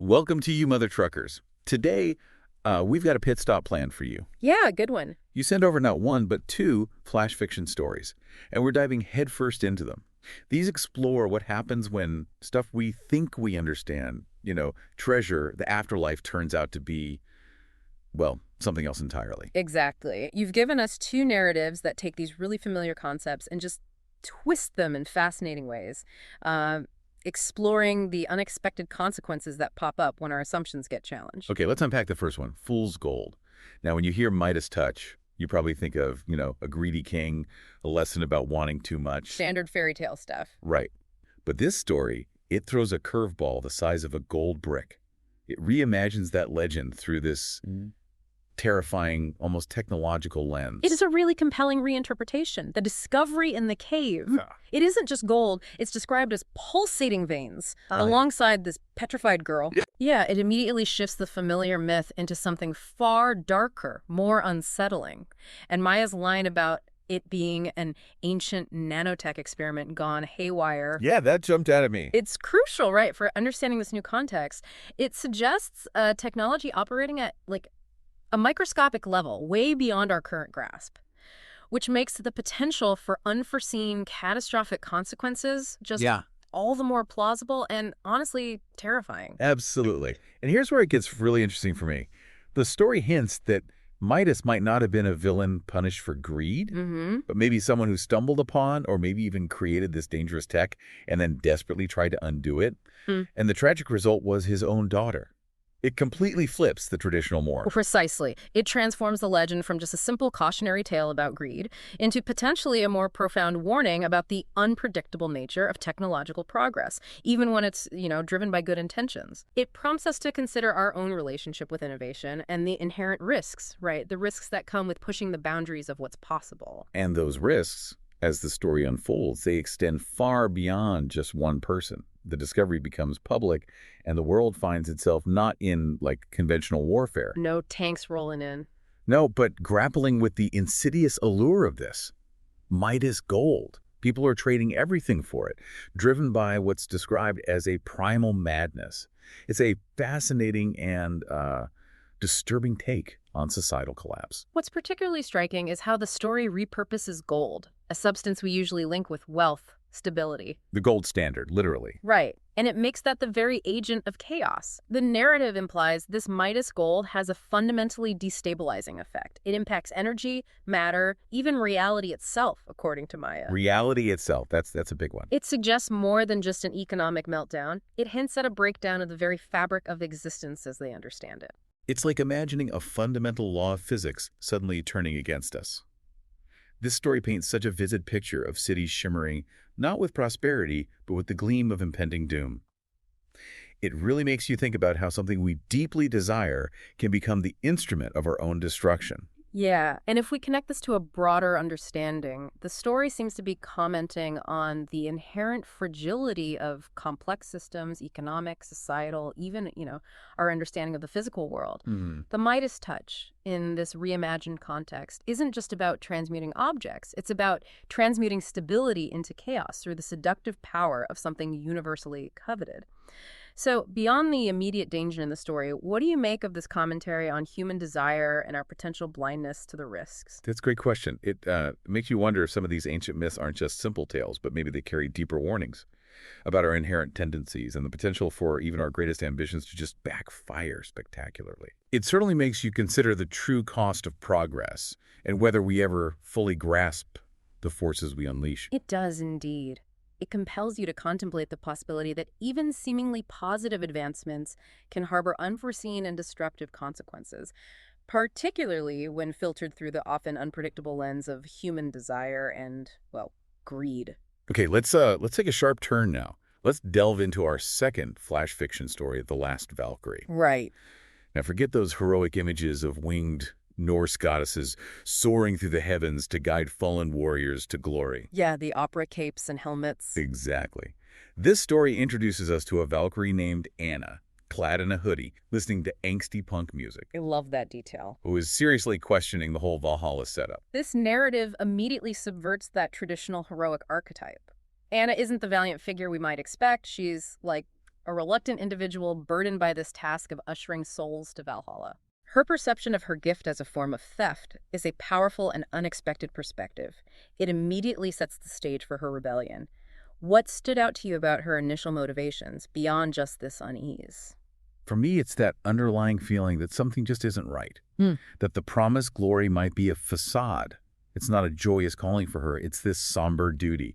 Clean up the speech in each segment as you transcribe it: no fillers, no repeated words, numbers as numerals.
Welcome to you, Mother Truckers. Today, we've got a pit stop planned for you. Yeah, good one. You sent over not one, but two flash fiction stories, and we're diving headfirst into them. These explore what happens when stuff we think we understand, treasure, the afterlife turns out to be, well, something else entirely. Exactly. You've given us two narratives that take these really familiar concepts and just twist them in fascinating ways, exploring the unexpected consequences that pop up when our assumptions get challenged. Okay, let's unpack the first one, Fool's Gold. Now, when you hear Midas Touch, you probably think of, a greedy king, a lesson about wanting too much. Standard fairy tale stuff. Right. But this story, it throws a curveball the size of a gold brick. It reimagines that legend through this terrifying, almost technological lens. It is a really compelling reinterpretation. The discovery in the cave. It isn't just gold. It's described as pulsating veins alongside this petrified girl. Yeah, it immediately shifts the familiar myth into something far darker, more unsettling. And Maya's line about it being an ancient nanotech experiment gone haywire. Yeah, that jumped out at me. It's crucial, right, for understanding this new context. It suggests technology operating at, a microscopic level, way beyond our current grasp, which makes the potential for unforeseen catastrophic consequences just all the more plausible and honestly terrifying. Absolutely. And here's where it gets really interesting for me. The story hints that Midas might not have been a villain punished for greed, but maybe someone who stumbled upon or maybe even created this dangerous tech and then desperately tried to undo it. And the tragic result was his own daughter. It completely flips the traditional morph. Precisely. It transforms the legend from just a simple cautionary tale about greed into potentially a more profound warning about the unpredictable nature of technological progress, even when it's, driven by good intentions. It prompts us to consider our own relationship with innovation and the inherent risks, right? The risks that come with pushing the boundaries of what's possible. And those risks, as the story unfolds, they extend far beyond just one person. The discovery becomes public, and the world finds itself not in, conventional warfare. No tanks rolling in. No, but grappling with the insidious allure of this. Midas gold. People are trading everything for it, driven by what's described as a primal madness. It's a fascinating and disturbing take on societal collapse. What's particularly striking is how the story repurposes gold, a substance we usually link with wealth, stability. The gold standard, literally. Right. And it makes that the very agent of chaos. The narrative implies this Midas gold has a fundamentally destabilizing effect. It impacts energy, matter, even reality itself, according to Maya. Reality itself, that's a big one. It suggests more than just an economic meltdown. It hints at a breakdown of the very fabric of existence as they understand it. It's like imagining a fundamental law of physics suddenly turning against us. This story paints such a vivid picture of cities shimmering, not with prosperity, but with the gleam of impending doom. It really makes you think about how something we deeply desire can become the instrument of our own destruction. Yeah, and if we connect this to a broader understanding, the story seems to be commenting on the inherent fragility of complex systems, economic, societal, even, our understanding of the physical world. The Midas Touch, in this reimagined context, isn't just about transmuting objects. It's about transmuting stability into chaos through the seductive power of something universally coveted. So beyond the immediate danger in the story, what do you make of this commentary on human desire and our potential blindness to the risks? That's a great question. It makes you wonder if some of these ancient myths aren't just simple tales, but maybe they carry deeper warnings about our inherent tendencies and the potential for even our greatest ambitions to just backfire spectacularly. It certainly makes you consider the true cost of progress and whether we ever fully grasp the forces we unleash. It does indeed. It compels you to contemplate the possibility that even seemingly positive advancements can harbor unforeseen and destructive consequences, particularly when filtered through the often unpredictable lens of human desire and, greed. Okay, let's take a sharp turn now. Let's delve into our second flash fiction story, The Last Valkyrie. Right. Now, forget those heroic images of winged Norse goddesses soaring through the heavens to guide fallen warriors to glory. Yeah, the opera capes and helmets. Exactly. This story introduces us to a Valkyrie named Anna, clad in a hoodie, listening to angsty punk music. I love that detail. Who is seriously questioning the whole Valhalla setup. This narrative immediately subverts that traditional heroic archetype. Anna isn't the valiant figure we might expect. She's, a reluctant individual burdened by this task of ushering souls to Valhalla. Her perception of her gift as a form of theft is a powerful and unexpected perspective. It immediately sets the stage for her rebellion. What stood out to you about her initial motivations, beyond just this unease? For me, it's that underlying feeling that something just isn't right, Hmm. that the promised glory might be a facade. It's not a joyous calling for her, it's this somber duty.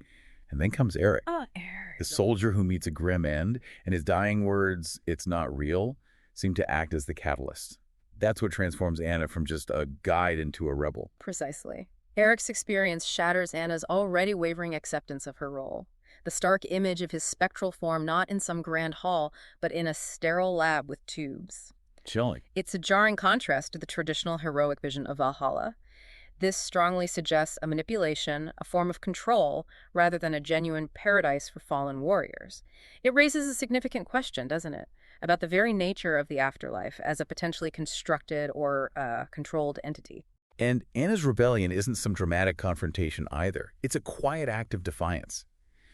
And then comes Eric, Oh, Eric. the soldier who meets a grim end, and his dying words, "It's not real," seem to act as the catalyst. That's what transforms Anna from just a guide into a rebel. Precisely. Eric's experience shatters Anna's already wavering acceptance of her role. The stark image of his spectral form not in some grand hall, but in a sterile lab with tubes. Chilling. It's a jarring contrast to the traditional heroic vision of Valhalla. This strongly suggests a manipulation, a form of control, rather than a genuine paradise for fallen warriors. It raises a significant question, doesn't it, about the very nature of the afterlife as a potentially constructed or controlled entity. And Anna's rebellion isn't some dramatic confrontation either. It's a quiet act of defiance.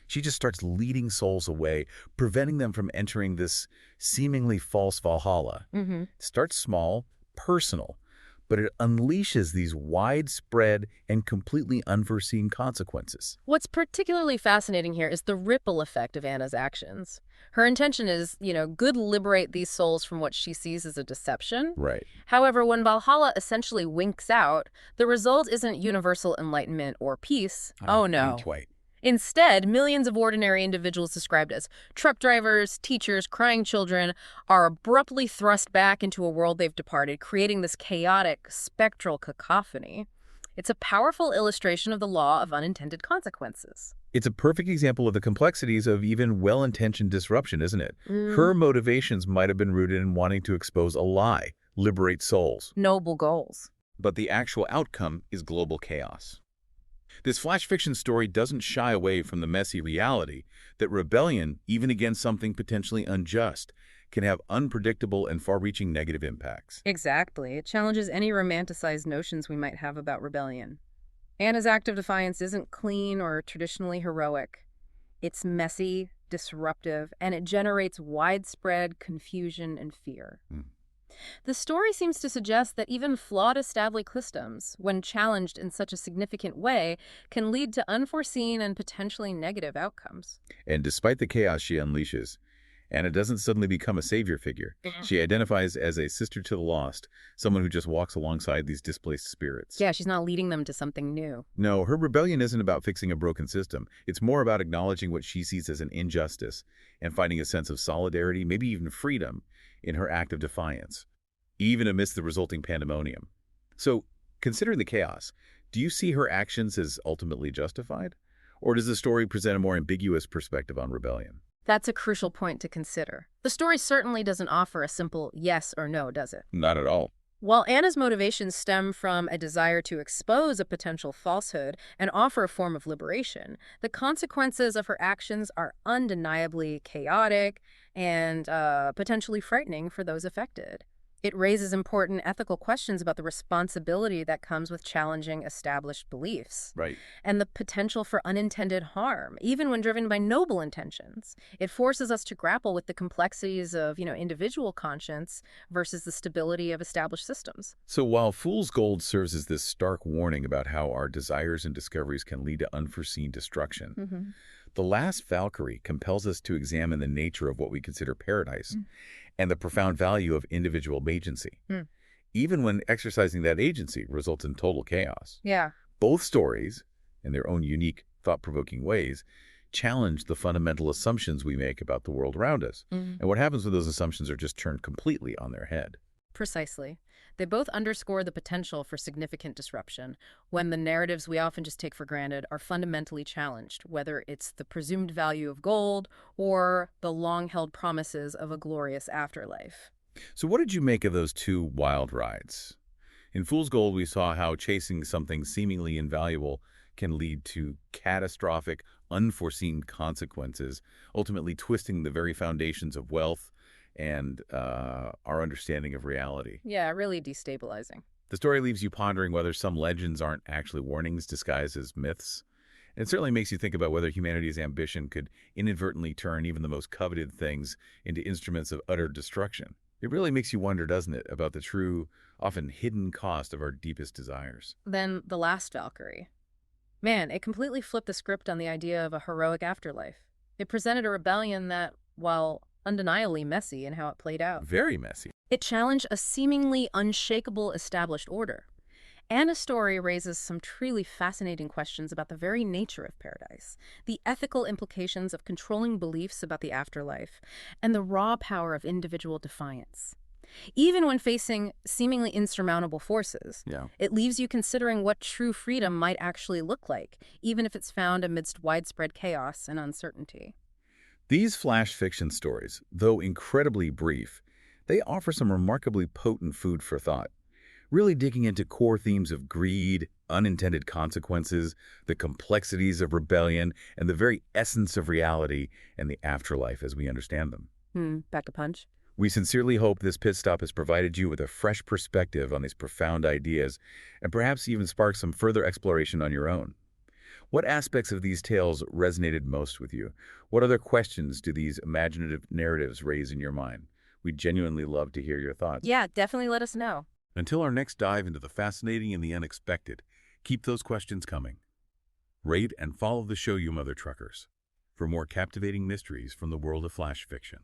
She just starts leading souls away, preventing them from entering this seemingly false Valhalla. It starts small, personal, but it unleashes these widespread and completely unforeseen consequences. What's particularly fascinating here is the ripple effect of Anna's actions. Her intention is, good liberate these souls from what she sees as a deception. Right. However, when Valhalla essentially winks out, the result isn't universal enlightenment or peace. Oh no. Ain't right. Instead, millions of ordinary individuals described as truck drivers, teachers, crying children are abruptly thrust back into a world they've departed, creating this chaotic, spectral cacophony. It's a powerful illustration of the law of unintended consequences. It's a perfect example of the complexities of even well-intentioned disruption, isn't it? Her motivations might have been rooted in wanting to expose a lie, liberate souls. Noble goals. But the actual outcome is global chaos. This flash fiction story doesn't shy away from the messy reality that rebellion, even against something potentially unjust, can have unpredictable and far-reaching negative impacts. Exactly. It challenges any romanticized notions we might have about rebellion. Anna's act of defiance isn't clean or traditionally heroic. It's messy, disruptive, and it generates widespread confusion and fear. The story seems to suggest that even flawed established systems, when challenged in such a significant way, can lead to unforeseen and potentially negative outcomes. And despite the chaos she unleashes, Anna doesn't suddenly become a savior figure. She identifies as a sister to the lost, someone who just walks alongside these displaced spirits. Yeah, she's not leading them to something new. No, her rebellion isn't about fixing a broken system. It's more about acknowledging what she sees as an injustice and finding a sense of solidarity, maybe even freedom, in her act of defiance, even amidst the resulting pandemonium. So, considering the chaos, do you see her actions as ultimately justified? Or does the story present a more ambiguous perspective on rebellion? That's a crucial point to consider. The story certainly doesn't offer a simple yes or no, does it? Not at all. While Anna's motivations stem from a desire to expose a potential falsehood and offer a form of liberation, the consequences of her actions are undeniably chaotic and potentially frightening for those affected. It raises important ethical questions about the responsibility that comes with challenging established beliefs. Right. And the potential for unintended harm, even when driven by noble intentions. It forces us to grapple with the complexities of, individual conscience versus the stability of established systems. So while Fool's Gold serves as this stark warning about how our desires and discoveries can lead to unforeseen destruction, The Last Valkyrie compels us to examine the nature of what we consider paradise and the profound value of individual agency, even when exercising that agency results in total chaos. Yeah. Both stories, in their own unique, thought-provoking ways, challenge the fundamental assumptions we make about the world around us. And what happens when those assumptions are just turned completely on their head? Precisely. They both underscore the potential for significant disruption when the narratives we often just take for granted are fundamentally challenged, whether it's the presumed value of gold or the long-held promises of a glorious afterlife. So what did you make of those two wild rides? In Fool's Gold, we saw how chasing something seemingly invaluable can lead to catastrophic, unforeseen consequences, ultimately twisting the very foundations of wealth and our understanding of reality. Yeah, really destabilizing. The story leaves you pondering whether some legends aren't actually warnings disguised as myths, It certainly makes you think about whether humanity's ambition could inadvertently turn even the most coveted things into instruments of utter destruction. It really makes you wonder, doesn't it, about the true, often hidden cost of our deepest desires. Then the last Valkyrie. Man, it completely flipped the script on the idea of a heroic afterlife. It presented a rebellion that, while undeniably messy in how it played out, Very messy. it challenged a seemingly unshakable established order. And a story raises some truly fascinating questions about the very nature of paradise, the ethical implications of controlling beliefs about the afterlife, and the raw power of individual defiance. Even when facing seemingly insurmountable forces, Yeah. it leaves you considering what true freedom might actually look like, even if it's found amidst widespread chaos and uncertainty. These flash fiction stories, though incredibly brief, they offer some remarkably potent food for thought, really digging into core themes of greed, unintended consequences, the complexities of rebellion, and the very essence of reality and the afterlife as we understand them. Back a punch? We sincerely hope this pit stop has provided you with a fresh perspective on these profound ideas and perhaps even sparked some further exploration on your own. What aspects of these tales resonated most with you? What other questions do these imaginative narratives raise in your mind? We'd genuinely love to hear your thoughts. Yeah, definitely let us know. Until our next dive into the fascinating and the unexpected, keep those questions coming. Rate and follow the show, you mother truckers, for more captivating mysteries from the world of flash fiction.